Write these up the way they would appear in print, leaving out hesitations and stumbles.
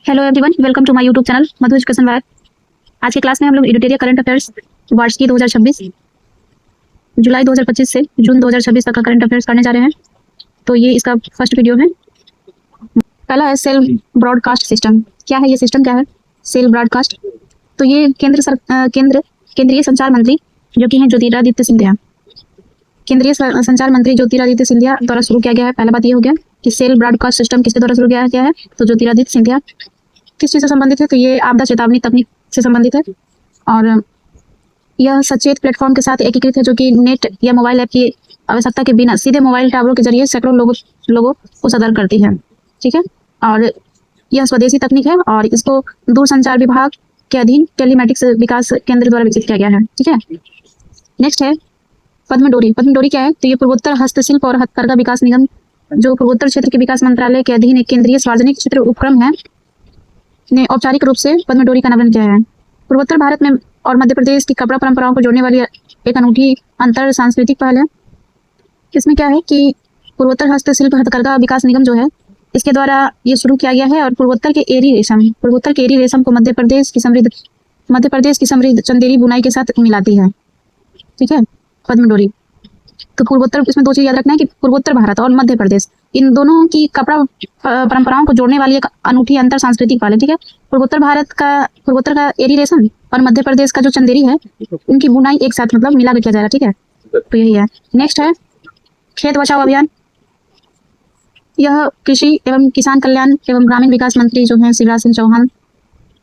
Hello everyone, welcome to my YouTube channel Madhu education wire. आज के class में हम लोग एडिटोरियल करंट अफेयर्स वार्षिकी 2026 जुलाई 2025 से जून 2026 तक का करंट अफेयर्स करने जा रहे हैं। तो ये इसका फर्स्ट वीडियो है। पहला है सेल ब्रॉडकास्ट सिस्टम। क्या है ये सिस्टम? क्या है सेल ब्रॉडकास्ट? तो ये केंद्रीय संचार मंत्री जो कि हैं ज्योतिरादित्य सिंधिया, केंद्रीय संचार मंत्री ज्योतिरादित्य सिंधिया द्वारा शुरू किया गया है। पहला बात ये हो गया कि सेल ब्रॉडकास्ट सिस्टम किसके द्वारा शुरू किया गया है? तो ज्योतिरादित्य सिंधिया। किस चीज़ से संबंधित है? तो ये आपदा चेतावनी तकनीक से संबंधित है और यह सचेत प्लेटफॉर्म के साथ एकीकृत है जो कि नेट या मोबाइल ऐप की आवश्यकता के बिना सीधे मोबाइल टावरों के जरिए सैकड़ों लोगों को सदर करती है। ठीक है, और यह स्वदेशी तकनीक है और इसको दूरसंचार विभाग के अधीन टेलीमेटिक्स विकास केंद्र द्वारा विकसित किया गया है। ठीक है, नेक्स्ट है पद्म डोरी। पद्म डोरी क्या है? तो ये पूर्वोत्तर हस्तशिल्प और हथकरघा विकास निगम जो पूर्वोत्तर क्षेत्र के विकास मंत्रालय के अधीन एक केंद्रीय सार्वजनिक क्षेत्र उपक्रम है ने औपचारिक रूप से पद्म डोरी का नामकरण किया है। पूर्वोत्तर भारत में और मध्य प्रदेश की कपड़ा परंपराओं को जोड़ने वाली एक अनूठी अंतर सांस्कृतिक पहल है। इसमें क्या है कि पूर्वोत्तर हस्तशिल्प हथकरघा विकास निगम जो है इसके द्वारा ये शुरू किया गया है और पूर्वोत्तर के एरी रेशम को मध्य प्रदेश की समृद्ध चंदेरी बुनाई के साथ मिलाती है। ठीक है, पद्म डोरी। तो पूर्वोत्तर, इसमें दो चीज याद रखना है कि पूर्वोत्तर भारत और मध्य प्रदेश इन दोनों की कपड़ा परंपराओं को जोड़ने वाली एक अनूठी अंतर सांस्कृतिक पहल है। ठीक है, पूर्वोत्तर का एरी रेशम और मध्य प्रदेश का जो चंदेरी है उनकी बुनाई एक साथ मतलब मिला कर किया जाएगा। ठीक है, तो यही है। नेक्स्ट है खेत बचाओ अभियान। यह कृषि एवं किसान कल्याण एवं ग्रामीण विकास मंत्री जो है शिवराज सिंह चौहान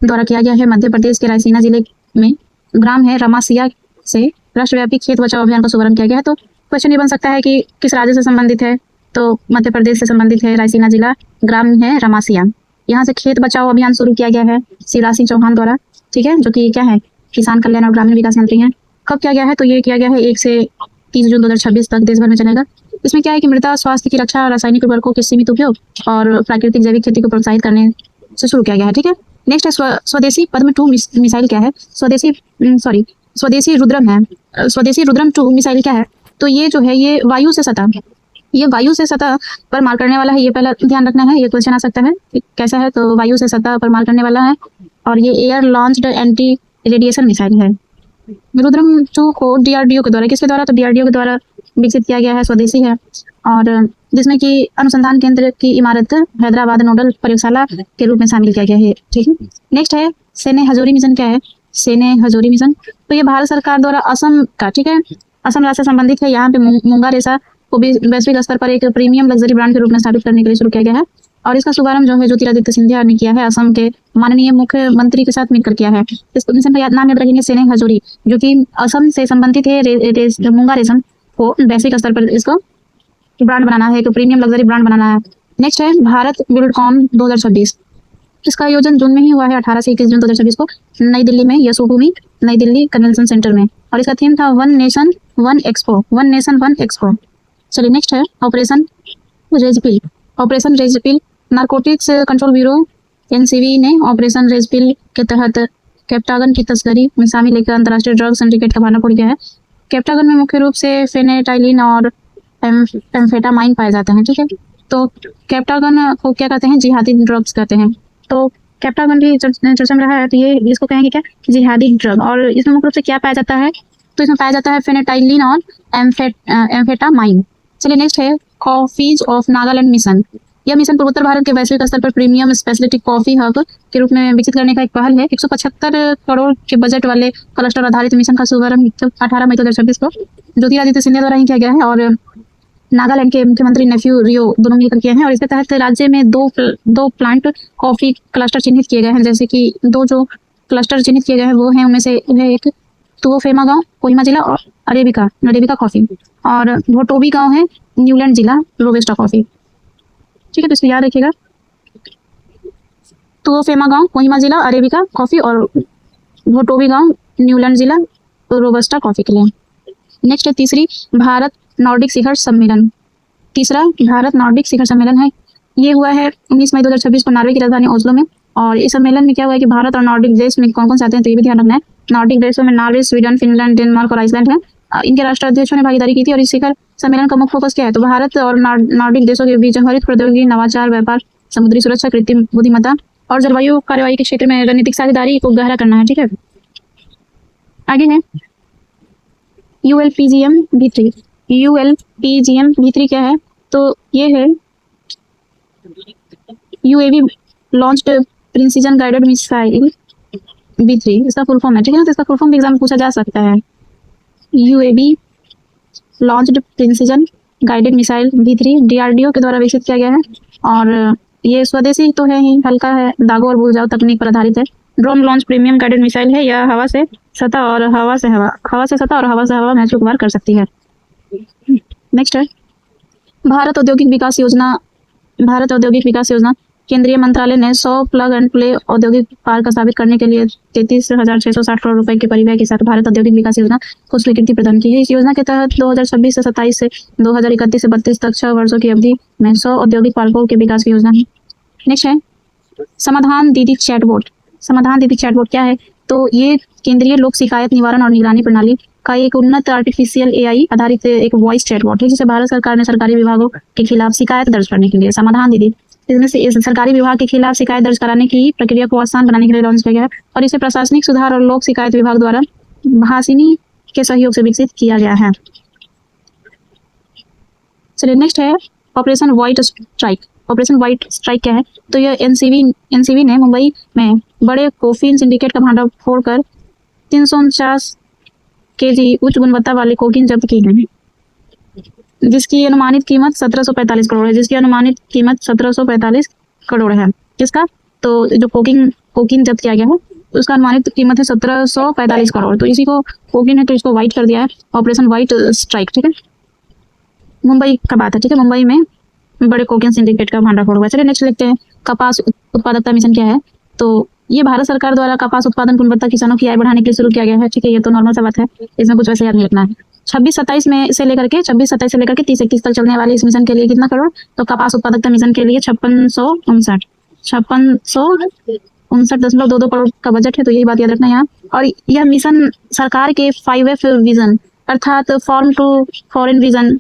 द्वारा किया गया है। मध्य प्रदेश के रायसीना जिले में ग्राम है रमासिया से राष्ट्रव्यापी खेत बचाओ अभियान का शुभारंभ किया गया है। तो क्वेश्चन ये बन सकता है कि किस राज्य से संबंधित है? तो मध्य प्रदेश से संबंधित है। रायसीना जिला, ग्राम है रमासिया। यहाँ से खेत बचाओ अभियान शुरू किया गया है शिवराज सिंह चौहान द्वारा। ठीक है, जो कि क्या है किसान कल्याण और ग्रामीण विकास मंत्री हैं। कब किया गया है? तो ये किया गया है 1 से 30 जून 2026 तक देश भर में चलेगा। इसमें क्या है कि मृदा स्वास्थ्य की रक्षा, रासायनिक उर्वरकों के सीमित उपयोग और प्राकृतिक जैविक खेती को प्रोत्साहित करने से शुरू किया गया है। ठीक है, नेक्स्ट है स्वदेशी पद्म 2 मिसाइल। क्या है? स्वदेशी रुद्रम है। स्वदेशी रुद्रम 2 मिसाइल क्या है? तो ये जो है ये वायु से सतह पर मार करने वाला है। ये पहला ध्यान रखना है, ये क्वेश्चन आ सकता है कैसा है? तो वायु से सतह पर मार करने वाला है और ये air launched anti radiation missile है। रुद्रम 2 को DRDO के द्वारा, किसके द्वारा? तो DRDO के द्वारा विकसित किया गया है, स्वदेशी है और जिसमें कि अनुसंधान केंद्र की इमारत हैदराबाद नोडल प्रयोगशाला के रूप में शामिल किया गया है। ठीक है, नेक्स्ट है सेने हजोरी मिशन। क्या है सेने हजोरी मिशन? तो ये भारत सरकार द्वारा असम का, ठीक है, असम राज्य से संबंधित है। यहाँ पे मूंगा रेशा को भी वैश्विक स्तर पर एक प्रीमियम लग्जरी ब्रांड के रूप में स्थापित करने के लिए शुरू किया गया है और इसका शुभारंभ जो है ज्योतिरादित्य सिंधिया ने किया है, असम के माननीय मुख्यमंत्री के साथ मिलकर किया है। इस मिशन का नाम याद रखेंगे सेने हजोरी, जो कि असम से संबंधित है। मूंगा रेशम को वैश्विक स्तर पर इसको ब्रांड बनाना है, एक प्रीमियम लग्जरी ब्रांड बनाना है। नेक्स्ट है भारत बिल्डकॉन 2026। इसका आयोजन जून में ही हुआ है, 18 से 21 जून 2026 को नई दिल्ली में, यशोभूमि नई दिल्ली कन्वेंशन सेंटर में, और इसका थीम था वन नेशन वन एक्सपो। चलिए नेक्स्ट है operation ragepill. Narcotics control bureau NCB ने ऑपरेशन रेजपिल के तहत कैप्टागन की तस्करी में शामिल एक अंतर्राष्ट्रीय ड्रग सिंडिकेट का भांडाफोड़ किया है। कैप्टागन में मुख्य रूप से फेनेटाइलिन और एम्फेटामाइन पाए जाते हैं। ठीक है, तो कैप्टागन को क्या कहते हैं? जिहादी ड्रग्स कहते हैं। तो कैप्टागन भी चर्चा में रहा है, तो ये इसको कहेंगे क्या? जिहादी ड्रग। और इसमें मुख्य रूप से क्या पाया जाता है? तो इसमें पाया जाता है फेनेटाइलिन और एम्फेटामाइन। चलिए नेक्स्ट है कॉफीज ऑफ नागालैंड मिशन। यह मिशन पूर्वोत्तर भारत के वैश्विक स्तर पर प्रीमियम स्पेशलिटी कॉफी हब के रूप में विकसित करने का एक पहल है। 175 करोड़ के बजट वाले क्लस्टर आधारित मिशन का शुभारंभ 18 मई 2026 को ज्योतिरादित्य सिंधिया द्वारा ही किया गया है और नागालैंड के मुख्यमंत्री नेफ्यू रियो दोनों मिलकर किए हैं। और इसके तहत राज्य में दो प्लांट कॉफी क्लस्टर चिन्हित किए गए हैं। जैसे कि दो जो क्लस्टर चिन्हित किए गए हैं वो हैं, उनमें से एक तुओफेमा गांव कोहिमा जिला और अरेबिका कॉफी, और भोटोबी गांव है न्यूलैंड जिला रोबस्टा कॉफी। ठीक है, तो इसको याद रखिएगा, तुओफेमा गांव कोहिमा जिला अरेबिका कॉफी और भोटोबी गांव न्यूलैंड जिला रोबस्टा कॉफी के लिए। नेक्स्ट है तीसरी भारत नॉर्डिक शिखर सम्मेलन। तीसरा भारत नॉर्डिक शिखर सम्मेलन है, ये हुआ है 19 मई 2026 को नॉर्वे की राजधानी ओस्लो में। और इस सम्मेलन में क्या हुआ है कि भारत और नॉर्डिक देश में कौन कौन से आते हैं, तो ये भी ध्यान रखना है। नॉर्डिक देशों में नॉर्वे, स्वीडन, फिनलैंड, डेनमार्क और आइसलैंड है। इनके राष्ट्राध्यक्षों ने भागीदारी की थी। और इस शिखर सम्मेलन का मुख्य फोकस क्या है? तो भारत और नॉर्डिक देशों के बीच हरित प्रौद्योगिकी, नवाचार, व्यापार, समुद्री सुरक्षा, कृत्रिम बुद्धिमत्ता और जलवायु कार्यवाही के क्षेत्र में रणनीतिक साझेदारी को गहरा करना है। ठीक है, आगे है ULPGM V3। ULPGM V3 क्या है? तो ये है UAV launched precision guided missile V3, इसका फुल फॉर्म है। ठीक है ना, तो इसका फुल फॉर्म भी एग्जाम में पूछा जा सकता है। UAV launched precision guided missile V3 DRDO के द्वारा विकसित किया गया है और ये स्वदेशी तो है ही, हल्का है, दागो और भूल जाओ तकनीक पर आधारित है। Drone launch premium guided missile है। यह हवा से सतह और हवा से सतह और हवा से हवा में वार कर सकती है। नेक्स्ट है भारत औद्योगिक विकास योजना। केंद्रीय मंत्रालय ने 100 प्लग एंड प्ले औद्योगिक पार्क स्थापित करने के लिए 33,660 करोड़ रुपए के परिव्यय के साथ भारत औद्योगिक विकास योजना को स्वीकृति प्रदान की है। इस योजना के तहत 2026 से 27 से 2031 से 32 तक 6 वर्षों की अवधि में 100 औद्योगिक पार्कों के विकास की योजना है। नेक्स्ट है समाधान दीदी चैटबॉट। समाधान दीदी चैटबॉट क्या है? तो ये केंद्रीय लोक शिकायत निवारण और निगरानी प्रणाली का एक उन्नत आर्टिफिशियल AI आधारित एक वॉइस चैटबॉट है, जिसे भारत सरकार ने सरकारी विभागों के खिलाफ शिकायत दर्ज करने के लिए समाधान दीदी, इसमें से इस सरकारी विभाग के खिलाफ शिकायत दर्ज कराने की प्रक्रिया को आसान बनाने के लिए लॉन्च किया गया है और इसे प्रशासनिक सुधार और लोक शिकायत विभाग द्वारा भाषिनी के सहयोग से विकसित किया गया है। चलिए नेक्स्ट है operation white strike. Operation white strike क्या है? तो यह एनसीबी ने मुंबई में बड़े कोकीन सिंडिकेट का भंडाफोड़ कर 349 kg उच्च गुणवत्ता वाले कोकीन जब्त की है, जिसकी अनुमानित कीमत 1745 करोड़ है। जिसकी अनुमानित कीमत 1745 करोड़ है। किसका? तो जो कोकीन जब्त किया गया है उसका अनुमानित कीमत है 1745 करोड़। तो इसी को कोकीन है तो इसको व्हाइट कर दिया है, ऑपरेशन व्हाइट स्ट्राइक। ठीक है, मुंबई का बात है। ठीक है, मुंबई में बड़े कोकीन सिंडिकेट का भंडाफोड़ हुआ। चलिए नेक्स्ट लिखते हैं कपास उत्पादकता मिशन क्या है? तो ये भारत सरकार द्वारा कपास उत्पादन गुणवत्ता किसानों की आय बढ़ाने के लिए शुरू किया गया है। ठीक है, ये तो नॉर्मल सा बात है, इसमें कुछ वैसे याद नहीं लिखना है। 26-27 से लेकर के 30-31 तक चलने वाले इस मिशन के लिए कितना करोड़? तो कपास उत्पादकता मिशन के लिए 5659.22 करोड़ का बजट है। तो यही बात याद रखना यहाँ। और यह मिशन सरकार के 5F विजन अर्थात form to foreign vision,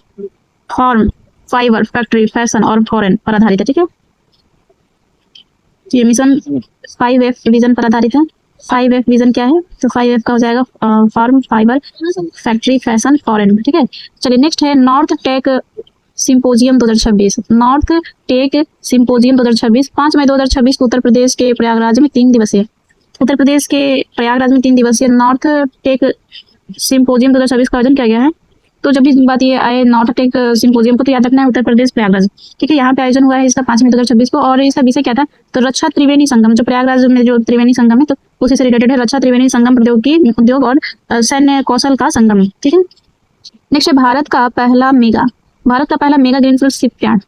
form, fibre, factory, fashion और फॉरेन पर आधारित है। ठीक है, ये मिशन 5F विजन पर आधारित है। 5F विजन क्या है? तो 5F का हो जाएगा form, fibre, factory, fashion, foreign. ठीक है, चलिए नेक्स्ट है north tech symposium 2026। North tech symposium 2026 5 मई 2026 को उत्तर प्रदेश के प्रयागराज में 3 दिवसीय नॉर्थ टेक सिंपोजियम 2026 का आयोजन किया गया है। तो जब भी बात ये आए नॉर्थ टेक सिंपोजियम को तो याद रखना है उत्तर प्रदेश प्रयागराज। ठीक है, यहाँ पे आयोजन हुआ है इसका 5 मई 2026 को और इसका विषय क्या था? तो रक्षा त्रिवेणी संगम, जो प्रयागराज में जो त्रिवेणी संगम है तो उसी से रिलेटेड है। रक्षा त्रिवेणी संगम प्रौद्योगिकी, उद्योग और सैन्य कौशल का संगम है। ठीक है, नेक्स्ट है भारत का पहला मेगा ग्रीनफील्ड शिपयार्ड।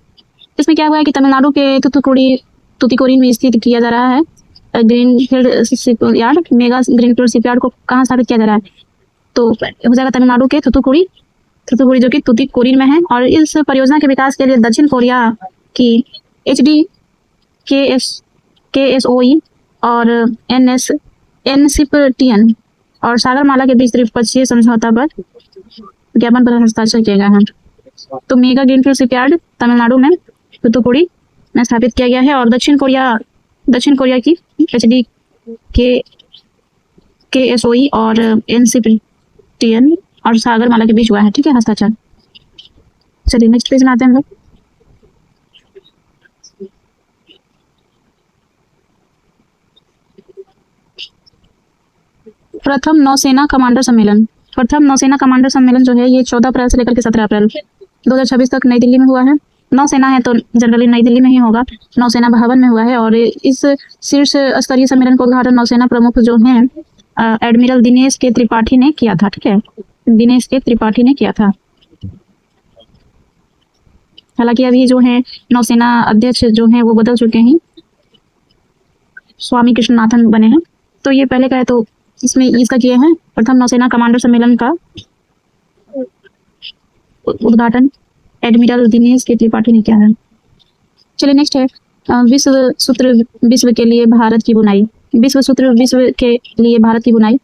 इसमें क्या हुआ है कि तमिलनाडु के तूतीकोरिन में स्थित किया जा रहा है greenfield shipyard. Mega greenfield shipyard को कहाँ स्थापित किया जा रहा है? तो हो जाएगा तमिलनाडु के थूथुकुडी जो कि तूतीकोरिन में है। और इस परियोजना के विकास के लिए दक्षिण कोरिया की KSOE और NCPTN और सागरमाला के बीच त्रिपक्षीय समझौता पर ज्ञापन पर हस्ताक्षर किया गया है। तो मेगा ग्रीनफील्ड शिपयार्ड तमिलनाडु में तूतीकोरिन में स्थापित किया गया है और दक्षिण कोरिया की KSOE और NCPTN और सागरमाला के बीच हुआ है। ठीक है, हस्ताक्षर। चलिए नेक्स्ट पेज में आते हैं हम लोग। प्रथम नौसेना कमांडर सम्मेलन जो है ये 14 अप्रैल से लेकर के 17 अप्रैल 2026 तक नई दिल्ली में हुआ है। नौसेना है तो जनरली नई दिल्ली में ही होगा, नौसेना भवन में हुआ है। और इस शीर्ष स्तरीय सम्मेलन का उद्घाटन नौसेना प्रमुख जो हैं एडमिरल दिनेश के त्रिपाठी ने किया था। ठीक है, दिनेश के त्रिपाठी ने किया था। हालांकि अभी जो है नौसेना अध्यक्ष जो हैं वो बदल चुके हैं, स्वामी कृष्णनाथन बने हैं। तो ये पहले का है तो इसमें इसका किए हैं प्रथम नौसेना कमांडर सम्मेलन का उद्घाटन एडमिरल दिनेश के त्रिपाठी ने किया है। चलिए नेक्स्ट है विश्व सूत्र विश्व के लिए भारत की बुनाई। विश्व सूत्र विश्व के लिए भारत की बुनाई,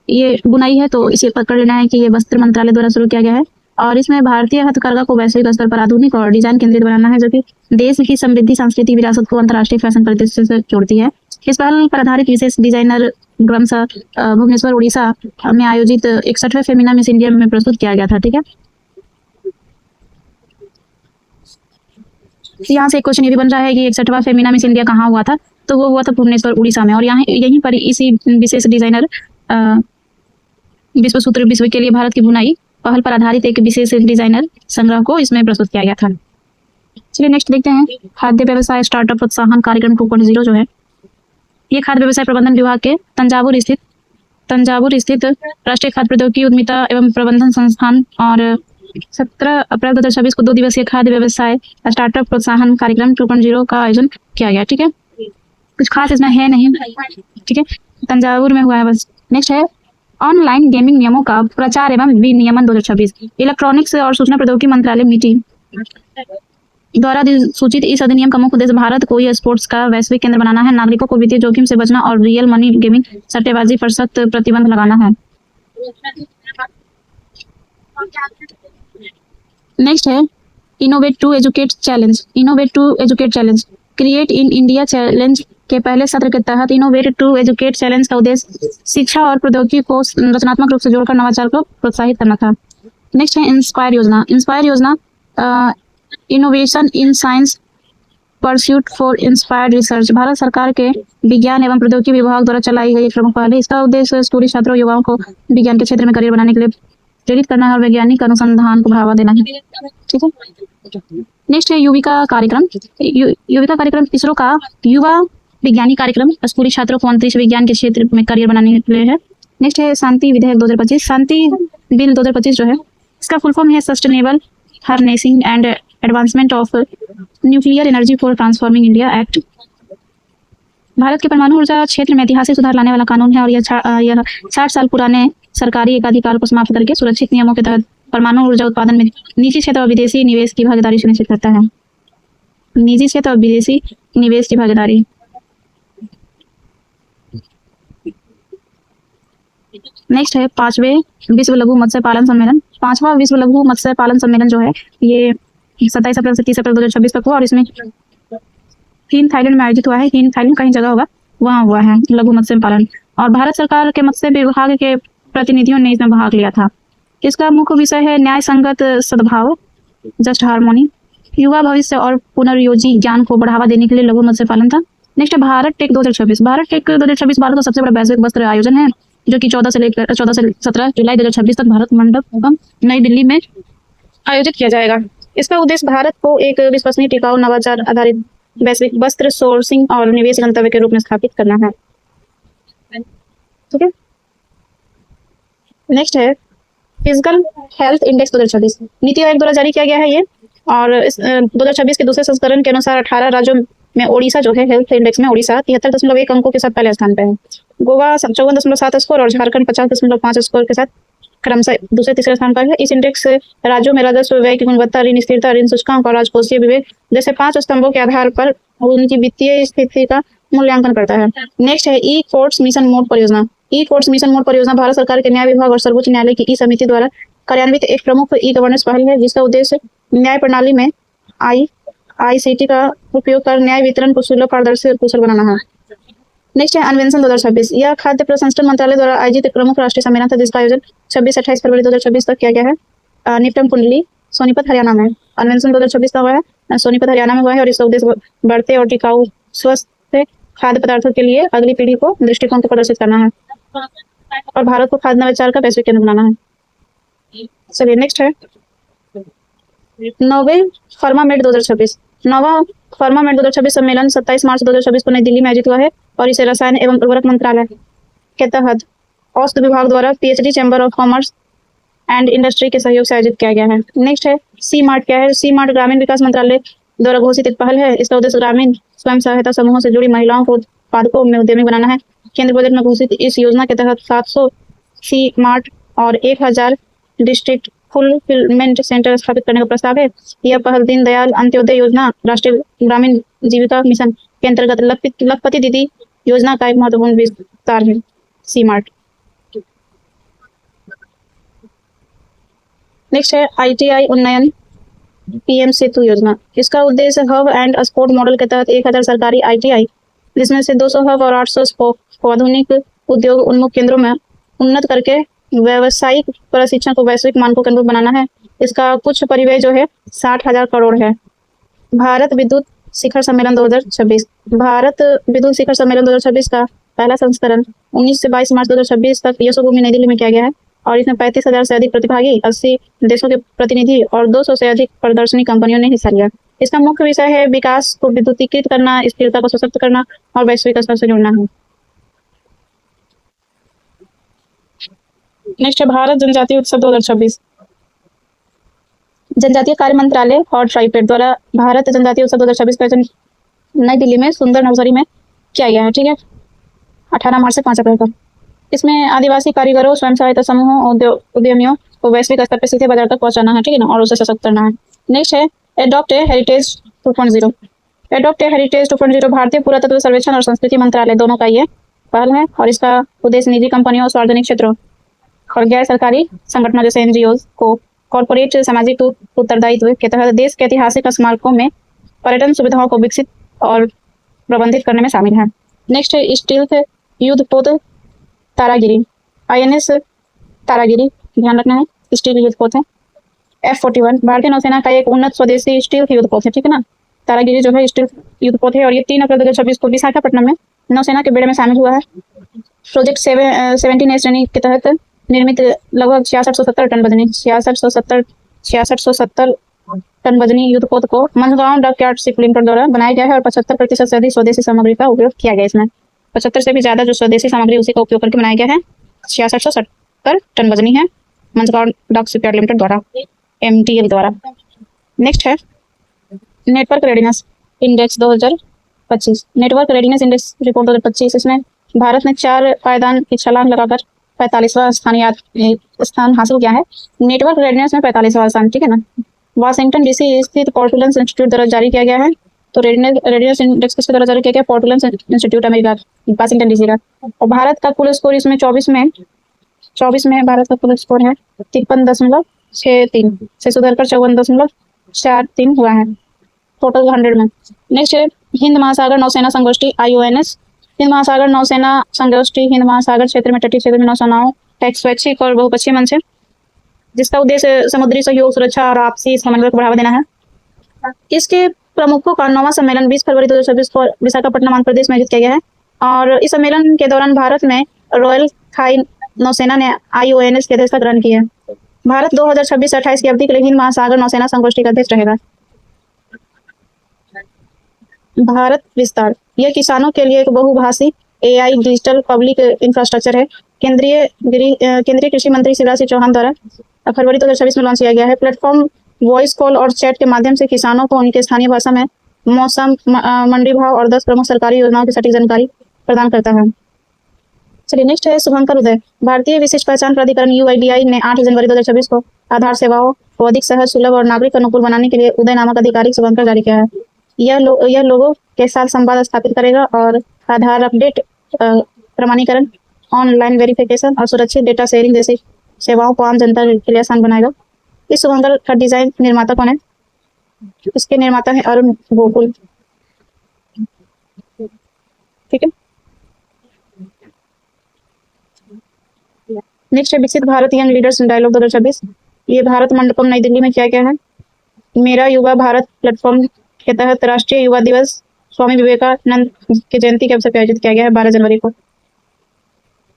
ये बुनाई है तो इसे पकड़ लेना है कि ये वस्त्र मंत्रालय द्वारा शुरू किया गया है और इसमें भारतीय हथकरघा को वैश्विक स्तर पर आधुनिक और डिजाइन केंद्रित बनाना है, जो कि देश की समृद्धि सांस्कृतिक विरासत को अंतर्राष्ट्रीय फैशन परिदृश्य से जोड़ती है। इस पहल पर आधारित विशेष डिजाइनर क्रमशः भुवनेश्वर उड़ीसा में आयोजित 61वें फेमिना मिस इंडिया में प्रस्तुत किया गया था। ठीक है, यहाँ से एक क्वेश्चन ये भी बन रहा है कि 61वां फेमिना मिस इंडिया कहाँ हुआ था, तो वो हुआ था भुवनेश्वर उड़ीसा में। और यहाँ यहीं पर इसी विशेष डिजाइनर विश्वसूत्र विश्व के लिए भारत की बुनाई पहल पर आधारित एक विशेष डिजाइनर संग्रह को इसमें प्रस्तुत किया गया था। चलिए नेक्स्ट देखते हैं, खाद्य व्यवसाय स्टार्टअप प्रोत्साहन कार्यक्रम 2.0 जो है, ये खाद्य व्यवसाय प्रबंधन विभाग के तंजावुर स्थित राष्ट्रीय खाद्य प्रौद्योगिकी उद्यमिता एवं प्रबंधन संस्थान और 17 अप्रैल 2026 को 2 दिवसीय खाद्य व्यवसाय स्टार्टअप प्रोत्साहन कार्यक्रम 2.0 का आयोजन किया गया। ठीक है, कुछ खास इसमें है नहीं। ठीक है, तंजावुर में हुआ है बस। नेक्स्ट है ऑनलाइन गेमिंग नियमों का प्रचार एवं विनियमन 2026, इलेक्ट्रॉनिक्स और सूचना प्रौद्योगिकी मंत्रालय मिटी द्वारा सूचित इस अधिनियम का मुख्य उद्देश्य भारत को ई स्पोर्ट्स का वैश्विक केंद्र बनाना है, नागरिकों को वित्तीय जोखिम से बचना और रियल मनी गेमिंग सट्टेबाजी पर सख्त प्रतिबंध लगाना है। नेक्स्ट है innovate to educate challenge create in India challenge के पहले सत्र के तहत इनोवेट टू एजुकेट चैलेंज का उद्देश्य शिक्षा और प्रौद्योगिकी को रचनात्मक रूप से जोड़कर नवाचार को प्रोत्साहित करना था। नेक्स्ट है इंस्पायर योजना innovation in science pursuit for inspired research, Bharat सरकार के विज्ञान एवं प्रौद्योगिकी विभाग द्वारा चलाई गई एक प्रमुख पहल है। इसका उद्देश्य स्कूली छात्रों युवाओं को विज्ञान के क्षेत्र में करियर बनाने के लिए प्रेरित करना है और वैज्ञानिक अनुसंधान को बढ़ावा देना है। ठीक है, नेक्स्ट है युविका कार्यक्रम इसरो का युवा वैज्ञानिक कार्यक्रम स्कूली छात्रों को अंतरिक्ष विज्ञान के क्षेत्र में करियर बनाने के लिए है। नेक्स्ट है शांति विधेयक 2025, शांति बिल 2025 जो है, इसका फुल फॉर्म है sustainable harnessing and advancement of nuclear energy for transforming India act. Bharat के परमाणु ऊर्जा क्षेत्र में ऐतिहासिक सुधार लाने वाला कानून है और यह 60 साल पुराने सरकारी एकाधिकार को समाप्त करके सुरक्षित नियमों के तहत परमाणु ऊर्जा उत्पादन में निजी क्षेत्र और विदेशी निवेश की भागीदारी सुनिश्चित करता है। निजी क्षेत्र और विदेशी निवेश की भागीदारी। नेक्स्ट है 5वां विश्व लघु मत्स्य पालन सम्मेलन। 5वां विश्व लघु मत्स्य पालन सम्मेलन जो है ये 27 अप्रैल से 30 अप्रैल 2026 तक हुआ और इसमें चीन थाईलैंड में आयोजित हुआ है। चीन थाईलैंड कहीं जगह होगा, वहाँ हुआ है लघु मत्स्य पालन, और भारत सरकार के मत्स्य विभाग के प्रतिनिधियों ने इसमें भाग लिया था। इसका मुख्य विषय है न्याय संगत सद्भाव, जस्ट हार्मोनी, युवा भविष्य और पुनर्योजी ज्ञान को बढ़ावा देने के लिए लघु मत्स्य पालन था। नेक्स्ट है भारत टेक 2026। भारत टेक 2026 भारत का सबसे बड़ा वैश्विक वस्त्र आयोजन है जो कि 14 से 17 जुलाई 2026 तक भारत मंडप एवं नई दिल्ली में आयोजित किया जाएगा। इसका उद्देश्य भारत को एक विश्वसनीय, टिकाऊ, नवाचार आधारित वैश्विक वस्त्र सोर्सिंग और निवेश गंतव्य के रूप में स्थापित करना है। ठीक है, नेक्स्ट है physical health index 2026, NITI Aayog द्वारा जारी किया गया है ये, और इस 2026 के दूसरे संस्करण के अनुसार 18 राज्यों में ओडिशा जो है हेल्थ इंडेक्स में ओडिशा 73.1 अंकों के साथ पहले स्थान पे है। गोवा 54.7 स्कोर और झारखंड 50.5 स्कोर के साथ क्रमशः दूसरे तीसरे स्थान पर है। इस इंडेक्स से राज्यों में राजस्व, व्यय की गुणवत्ता, ऋण स्थिरता, ऋण सूचकांक और राजकोषीय विवेक जैसे 5 स्तंभों के आधार पर उनकी वित्तीय स्थिति का मूल्यांकन करता है। नेक्स्ट है ई कोर्ट्स मिशन मोड परियोजना। ई कोर्ट्स मिशन मोड परियोजना भारत सरकार के न्याय विभाग और सर्वोच्च न्यायालय की ई समिति द्वारा कार्यान्वित एक प्रमुख ई गवर्नेंस पहल है, जिसका उद्देश्य न्याय प्रणाली में ICT का उपयोग कर न्याय वितरण को सुलभ, पारदर्शी और कुशल बनाना है। नेक्स्ट है अन्वेषण 2026। यह खाद्य प्रसंस्करण मंत्रालय द्वारा आयोजित एक प्रमुख राष्ट्रीय सम्मेलन था जिसका आयोजन 26 से 28 फरवरी 2026 तक किया गया है। निपटम कुंडली सोनीपत हरियाणा में अन्वेषण 2026 का हुआ है, सोनीपत हरियाणा में हुआ है, और इसका उद्देश्य बढ़ते और टिकाऊ स्वस्थ खाद्य पदार्थों के लिए अगली पीढ़ी को दृष्टिकोण को प्रदर्शित करना है और भारत को खाद्य नवाचार का वैश्विक केंद्र बनाना है। चलिए नेक्स्ट है 9वें फार्मामेड 2026। 9वां फार्मामेड 2026 सम्मेलन 27 मार्च 2026 को नई दिल्ली में आयोजित हुआ है और इसे रसायन एवं उर्वरक मंत्रालय के तहत औषध विभाग द्वारा PhD chamber of commerce and industry के सहयोग से आयोजित किया गया है। नेक्स्ट है सी मार्ट। क्या है सी मार्ट? ग्रामीण विकास मंत्रालय द्वारा घोषित एक पहल है। इसका उद्देश्य ग्रामीण स्वयं सहायता समूहों से जुड़ी महिलाओं को उत्पादकों में उद्यमी बनाना है। केंद्र बजट में घोषित इस योजना के तहत 700 सी मार्ट और 1000 डिस्ट्रिक्ट फुलफिलमेंट सेंटर स्थापित करने का प्रस्ताव है। यह पहल दीनदयाल अंत्योदय योजना, राष्ट्रीय ग्रामीण जीविका मिशन के अंतर्गत लखपति दीदी योजना का एक महत्वपूर्ण विस्तार है। सी मार्ट नेक्स्ट है ITI उन्नयन PM सेतु योजना। इसका उद्देश्य हब एंड स्पोर्ट मॉडल के तहत 1000 सरकारी ITI, जिसमें से 200 हब और 800 स्पोक को आधुनिक उद्योग उन्मुख केंद्रों में उन्नत करके व्यावसायिक प्रशिक्षण को वैश्विक मानकों के अनुरूप बनाना है। इसका कुछ परिव्यय जो है 60,000 करोड़ है। भारत विद्युत शिखर सम्मेलन 2026। भारत विद्युत शिखर सम्मेलन 2026 का पहला संस्करण 19 से 22 मार्च 2026 तक यशोभूमि नई दिल्ली में किया गया है और इसमें 35,000 से अधिक प्रतिभागी, 80 देशों के प्रतिनिधि और 200 से अधिक प्रदर्शनी कंपनियों ने हिस्सा लिया। इसका मुख्य विषय है विकास को विद्युतीकृत करना, स्थिरता को सशक्त करना और वैश्विक स्तर से जुड़ना है। नेक्स्ट है भारत जनजातीय उत्सव 2026। जनजातीय कार्य मंत्रालय और ट्राइफेड द्वारा भारत जनजातीय उत्सव 2026 का आयोजन नई दिल्ली में सुंदर नर्सरी में किया गया है। ठीक है, 18 मार्च से 5 अप्रैल तक। इसमें आदिवासी कारीगरों, स्वयं सहायता समूहों, उद्यमियों को वैश्विक स्तर पर सीधे बाजार तक पहुंचाना है, ठीक है ना, और उसे सशक्त करना है। नेक्स्ट है adopt a heritage 2.0। Adopt a heritage 2.0 भारतीय पुरातत्व सर्वेक्षण और संस्कृति मंत्रालय दोनों का ये पहल है और इसका उद्देश्य निजी कंपनियों, सार्वजनिक क्षेत्रों और गैर सरकारी संगठनों जैसे NGOs को कॉर्पोरेट सामाजिक उत्तरदायित्व के तहत देश के ऐतिहासिक स्मारकों में पर्यटन सुविधाओं को विकसित और प्रबंधित करने में शामिल है। नेक्स्ट है स्टील्थ युद्धपोत तारागिरी, INS तारागिरी, ध्यान रखना है, स्टील युद्धपोत है। F-41 भारतीय नौसेना का एक उन्नत स्वदेशी स्टील्थ युद्धपोत है, ठीक है ना। तारागिरी जो है स्टील्थ युद्धपोत है और ये 3 अप्रैल 2026 को विशाखापट्टनम में नौसेना के बेड़े में शामिल हुआ है। प्रोजेक्ट 17A श्रेणी के तहत निर्मित लगभग 6670 टन वजनी 6670 टन वजनी युद्धपोत को मंझगांव डॉकयार्ड शिप लिमिटेड द्वारा बनाया गया है और 75% से अधिक स्वदेशी सामग्री का उपयोग किया गया। इसमें 75 से भी ज्यादा जो स्वदेशी सामग्री उसी का उपयोग करके बनाया गया है। 6670 टन वजनी है मंझगांव डॉक शिपयार्ड लिमिटेड द्वारा, MTL द्वारा। नेक्स्ट है network readiness index 2025। Network readiness index report 2025। इसमें भारत ने 4 पायदान की छलांग लगाकर 45वां स्थान हासिल किया है। नेटवर्क रेडीनेस में 45वां स्थान, ठीक है ना। वाशिंगटन DC स्थित पोर्टुलेंस इंस्टीट्यूट द्वारा जारी किया गया है। तो रेडीनेस इंडेक्स किसके द्वारा जारी किया गया? पोर्टुलेंस इंस्टीट्यूट अमेरिका, वाशिंगटन DC का। और भारत का कुल स्कोर इसमें 24 में भारत का कुल स्कोर है 53.63 से सुधरकर 54.43 हुआ है टोटल 100 में। नेक्स्ट है हिंद महासागर नौसेना संगोष्ठी IONS। हिंद महासागर नौसेना संगोष्ठी हिंद महासागर क्षेत्र में तटीय क्षेत्र में नौसेनाओं का एक स्वैच्छिक और बहुपक्षीय मंच है जिसका उद्देश्य समुद्री सहयोग, सुरक्षा और आपसी समन्वय को बढ़ावा देना है। इसके प्रमुखों का 9वां सम्मेलन 20 फरवरी 2026 को विशाखापट्टनम आंध्र प्रदेश में आयोजित किया गया है और इस सम्मेलन के दौरान भारत में रॉयल थाई नौसेना ने IONS की अध्यक्षता ग्रहण की है। भारत 2026 से 28 की अवधि के लिए हिंद महासागर नौसेना संगोष्ठी का अध्यक्ष रहेगा। भारत विस्तार, यह किसानों के लिए एक बहुभाषी AI डिजिटल पब्लिक इंफ्रास्ट्रक्चर है। केंद्रीय कृषि मंत्री शिवराज सिंह चौहान द्वारा फरवरी 2026 में लॉन्च किया गया है। प्लेटफॉर्म वॉइस कॉल और चैट के माध्यम से किसानों को उनके स्थानीय भाषा में मौसम, मंडी भाव और 10 प्रमुख सरकारी योजनाओं की सटीक जानकारी प्रदान करता है। चलिए नेक्स्ट है शुभंकर उदय। भारतीय विशिष्ट पहचान प्राधिकरण UIDAI ने 8 जनवरी 2026 को आधार सेवाओं को अधिक सहज, सुलभ और नागरिक अनुकूल बनाने के लिए उदय नामक आधिकारिक शुभंकर जारी किया है। यह लोगों के साथ संवाद स्थापित करेगा और आधार अपडेट, प्रमाणीकरण, ऑनलाइन वेरिफिकेशन और सुरक्षित डेटा शेयरिंग जैसी सेवाओं को आम जनता के लिए आसान बनाएगा। इस शुभंकर का डिजाइन निर्माता कौन है? इसके निर्माता है अरुण गोकुल, ठीक है। नेक्स्ट है विकसित भारत यंग लीडर्स डायलॉग 2026। ये भारत मंडपम नई दिल्ली में किया गया है। मेरा युवा भारत प्लेटफॉर्म के तहत राष्ट्रीय युवा दिवस स्वामी विवेकानंद की जयंती के अवसर पर आयोजित किया गया है 12 जनवरी को।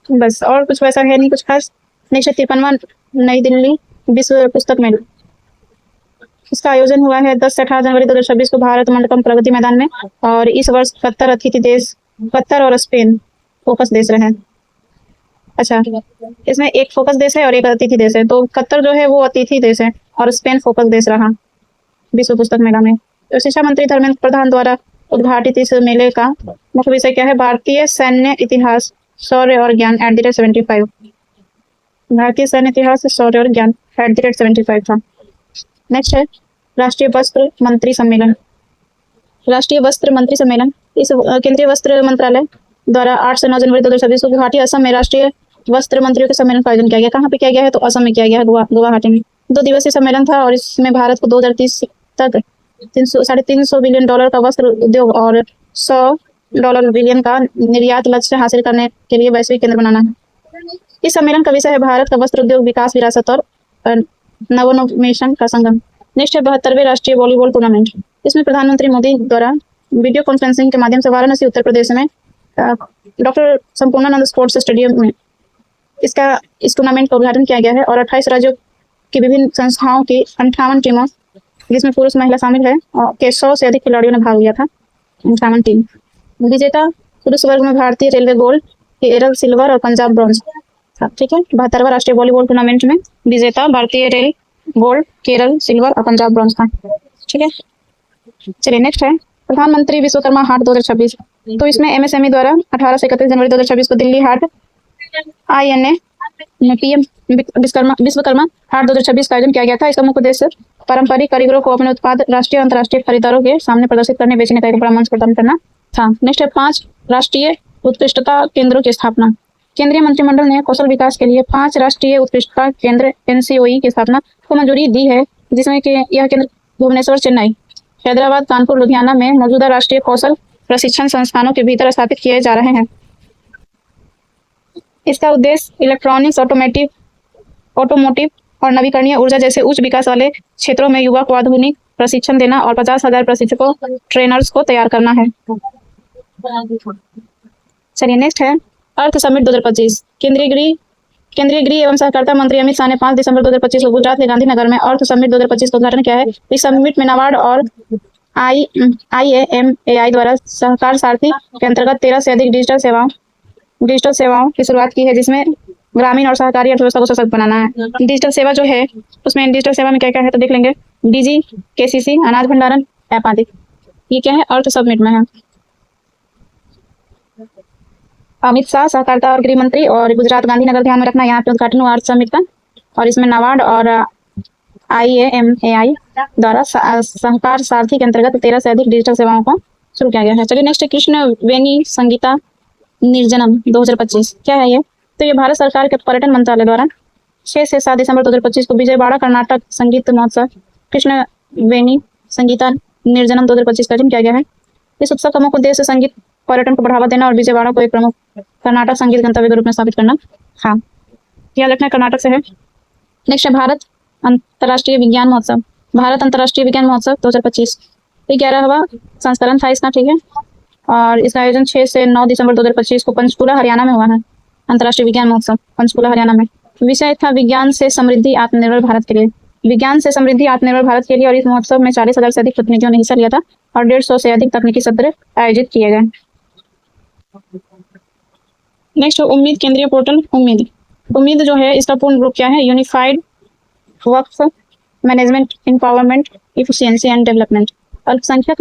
बस और कुछ वैसा है नहीं कुछ खास। नेक्स्ट 53वां नई दिल्ली विश्व पुस्तक मेला। इसका आयोजन हुआ है 10 से 18 जनवरी 2026 को भारत मंडपम प्रगति मैदान में और इस वर्ष कतर और स्पेन फोकस देश रहे। अच्छा, इसमें एक फोकस देश है और एक अतिथि देश है। तो कतर जो है वो अतिथि देश है और स्पेन फोकस देश रहा विश्व पुस्तक मेला में। तो शिक्षा मंत्री धर्मेंद्र प्रधान द्वारा उद्घाटित इस मेले का मुख्य विषय क्या है? भारतीय सैन्य इतिहास, शौर्य और ज्ञान @75। भारतीय सैन्य इतिहास, शौर्य और ज्ञान @75 था। नेक्स्ट है राष्ट्रीय वस्त्र मंत्री सम्मेलन। राष्ट्रीय वस्त्र मंत्री सम्मेलन इस केंद्रीय वस्त्र मंत्रालय द्वारा 8 से 9 जनवरी 2026 को गुवाहाटी असम में राष्ट्रीय वस्त्र मंत्रियों के सम्मेलन का आयोजन किया गया। कहाँ पे किया गया है? तो असम में किया गया है, गुवाहाटी में। 2 दिवसीय सम्मेलन था और इसमें भारत को 2030 तक 300-350 बिलियन डॉलर का वस्त्र उद्योग और $100 बिलियन का निर्यात लक्ष्य हासिल करने के लिए वैश्विक केंद्र बनाना है। इस सम्मेलन का विषय है भारत का वस्त्र उद्योग विकास, विरासत और नवोन्मेषण का संगम। नेक्स्ट है 72वें राष्ट्रीय वॉलीबॉल टूर्नामेंट। इसमें प्रधानमंत्री मोदी द्वारा वीडियो कॉन्फ्रेंसिंग के माध्यम से वाराणसी उत्तर प्रदेश में डॉक्टर संपूर्णानंद स्पोर्ट्स स्टेडियम में इस टूर्नामेंट का उद्घाटन किया गया है और 28 राज्यों की विभिन्न संस्थाओं की 58 टीमों, जिसमें पुरुष महिला शामिल है, और के 100 से अधिक खिलाड़ियों ने भाग लिया था। 58 टीम। विजेता पुरुष वर्ग में भारतीय रेलवे गोल्ड, केरल सिल्वर और पंजाब ब्रॉन्ज था। ठीक है, 72वां राष्ट्रीय वॉलीबॉल टूर्नामेंट में विजेता भारतीय रेल गोल्ड, केरल सिल्वर और पंजाब ब्रॉन्ज था। ठीक है, चलिए नेक्स्ट है प्रधानमंत्री विश्वकर्मा हाट 2026। तो इसमें MSME द्वारा 18 से 31 जनवरी 2026 को दिल्ली हाट INA PM विश्वकर्मा हाट 2026 का आयोजन किया गया था। इसका मुख्य उद्देश्य पारंपरिक कारीगरों को अपने उत्पाद राष्ट्रीय और अंतर्राष्ट्रीय खरीदारों के सामने प्रदर्शित करने, बेचने का एक बड़ा मंच प्रदान करना था। नेक्स्ट है 5 राष्ट्रीय उत्कृष्टता केंद्रों की स्थापना। केंद्रीय मंत्रिमंडल ने कौशल विकास के लिए 5 राष्ट्रीय उत्कृष्टता केंद्र NCOE की स्थापना को मंजूरी दी है, जिसमें कि यह केंद्र भुवनेश्वर, चेन्नई, हैदराबाद, कानपुर, लुधियाना में मौजूदा राष्ट्रीय कौशल प्रशिक्षण संस्थानों के भीतर स्थापित किए जा रहे हैं। इसका उद्देश्य इलेक्ट्रॉनिक्स, ऑटोमोटिव और नवीकरणीय ऊर्जा जैसे उच्च विकास वाले क्षेत्रों में युवा को आधुनिक प्रशिक्षण देना और 50,000 प्रशिक्षकों, ट्रेनर्स को तैयार करना है। चलिए नेक्स्ट है अर्थ समिट 2025। केंद्रीय गृह एवं सहकारिता मंत्री अमित शाह ने 5 दिसंबर 2025 को गुजरात के गांधीनगर में अर्थ समिट 2025 का उद्घाटन किया है। इस समिट में नाबार्ड और IAMAI द्वारा सहकार सारथी के अंतर्गत 13 से अधिक डिजिटल सेवाओं की शुरुआत की है, जिसमें ग्रामीण और सहकारी अर्थव्यवस्था को सशक्त बनाना है। डिजिटल सेवा जो है उसमें डिजिटल सेवा में क्या क्या है तो देख लेंगे। DG, KCC, अनाज भंडारण ऐप आदि। ये क्या है, अर्थ समिट में है। अमित शाह सहकारिता और गृह मंत्री और गुजरात गांधीनगर ध्यान में रखना, यहाँ पे उद्घाटन हुआ अर्थ समिट का। और इसमें नाबार्ड और IAMAI द्वारा सहकार सारथी के अंतर्गत 13 से अधिक डिजिटल सेवाओं को शुरू किया गया है। चलिए नेक्स्ट, कृष्ण वेणी संगीता निर्जनम 2025 क्या है ये? तो ये भारत सरकार के पर्यटन मंत्रालय द्वारा 6 से 7 दिसंबर 2025 को विजयवाड़ा कर्नाटक संगीत महोत्सव कृष्ण वेणी संगीता निर्जनम 2025 का आयोजन किया गया है। इस उत्सव का मुख्य उद्देश्य संगीत पर्यटन को बढ़ावा देना और विजयवाड़ा को एक प्रमुख कर्नाटक संगीत गंतव्य के रूप में स्थापित करना। हाँ, याद रखना कर्नाटक से है। नेक्स्ट है भारत अंतर्राष्ट्रीय विज्ञान महोत्सव। भारत अंतर्राष्ट्रीय विज्ञान महोत्सव 2025 11वां संस्करण था इसका। ठीक है, और इसका आयोजन 6 से 9 दिसंबर 2025 को पंचकुला हरियाणा में हुआ है। अंतर्राष्ट्रीय विज्ञान महोत्सव पंचकुला हरियाणा में। विषय था विज्ञान से समृद्धि आत्मनिर्भर भारत के लिए। विज्ञान से समृद्धि आत्मनिर्भर भारत के लिए। और इस महोत्सव में 40,000 से अधिक प्रतिनिधियों ने हिस्सा लिया था और 150 से अधिक तकनीकी सत्र आयोजित किए गए। नेक्स्ट उम्मीद केंद्रीय पोर्टल। उम्मीद जो है इसका पूर्ण रूप क्या है? Unified Waqf management empowerment efficiency and development. अल्पसंख्यक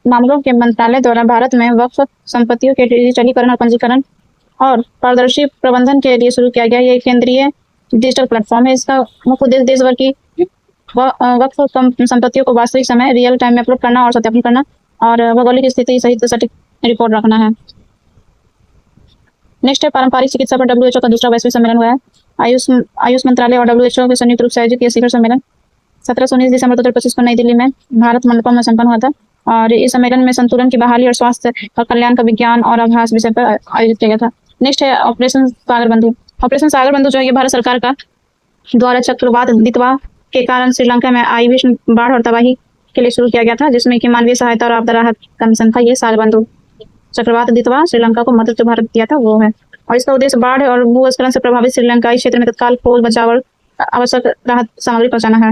मामलों के मंत्रालय द्वारा भारत में वक्फ संपत्तियों के डिजिटलीकरण और पंजीकरण और पारदर्शी प्रबंधन के लिए शुरू किया गया ये केंद्रीय डिजिटल प्लेटफॉर्म है। इसका मुख्य उद्देश्य देश भर की वक्फ संपत्तियों को वास्तविक समय रियल टाइम में अपलोड करना और सत्यापन करना और भौगोलिक स्थिति सहित सटीक रिपोर्ट रखना है। नेक्स्ट है पारंपरिक चिकित्सा पर WHO का दूसरा वैश्विक सम्मेलन हुआ है। आयुष मंत्रालय और WHO के संयुक्त रूप से आयोजित यह शिखर सम्मेलन 17-19 दिसंबर 2025 को नई दिल्ली में भारत मंडपम में संपन्न हुआ था। और इस सम्मेलन में संतुलन की बहाली और स्वास्थ्य और कल्याण का विज्ञान और आभास विषय पर आयोजित किया गया था। नेक्स्ट है ऑपरेशन सागर बंधु। ऑपरेशन सागर बंधु जो है भारत सरकार का द्वारा चक्रवात दितवा के कारण श्रीलंका में आई भीषण बाढ़ और तबाही के लिए शुरू किया गया था, जिसमें कि मानवीय सहायता और आपदा राहत का मिशन था। ये सागर बंधु चक्रवात दितवा श्रीलंका को मदद जो भारत दिया था वो है। और इसका उद्देश्य बाढ़ और भूस्खलन से प्रभावित श्रीलंकाई क्षेत्र में तत्काल खोज बचाव और आवश्यक राहत सामग्री पहुंचाना है।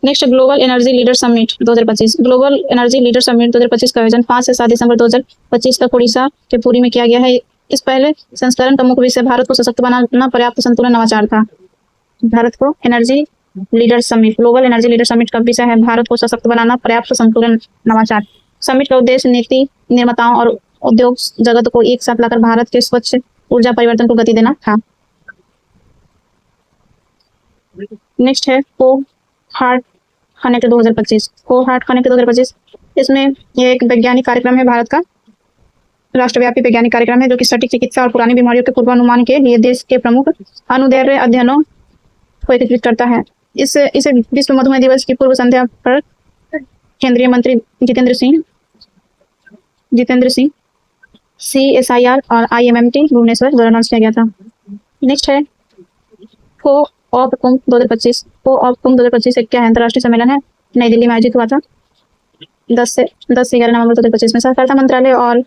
Next global energy leader summit 2025। Global energy leader summit 2025 का आयोजन 5 से 7 दिसंबर 2025 तक उड़ीसा के पुरी में किया गया है। इस पहले संस्करण का मुख्य विषय भारत को सशक्त बनाना, पर्याप्त संतुलन, नवाचार था। भारत को energy leader summit, global energy leader summit का विषय है भारत को सशक्त बनाना, पर्याप्त संतुलन, नवाचार। समिट का उद्देश्य नीति निर्माताओं और उद्योग जगत को एक साथ लाकर भारत के स्वच्छ ऊर्जा परिवर्तन को गति देना था। नेक्स्ट है कोहार्ट कनेक्ट 2025। कोहार्ट कनेक्ट 2025 इसमें एक वैज्ञानिक कार्यक्रम है भारत का राष्ट्रव्यापी वैज्ञानिक कार्यक्रम है जो कि सटीक चिकित्सा और पुरानी बीमारियों के पूर्वानुमान के लिए देश के प्रमुख अनुदैर्ध्य अध्ययनों को एकत्रित करता है। इसे विश्व मधुमेह दिवस की पूर्व संध्या पर केंद्रीय मंत्री जितेंद्र सिंह CSIR और IMMT भुवनेश्वर द्वारा लॉन्च किया गया था। नेक्स्ट है फो ऑफ कुंभ 2025। फो ऑफ कुंभ 2025 एक क्या है? अंतर्राष्ट्रीय सम्मेलन है, नई दिल्ली में आयोजित हुआ था 10 से 11 नवंबर 2025 में। सहकारिता मंत्रालय और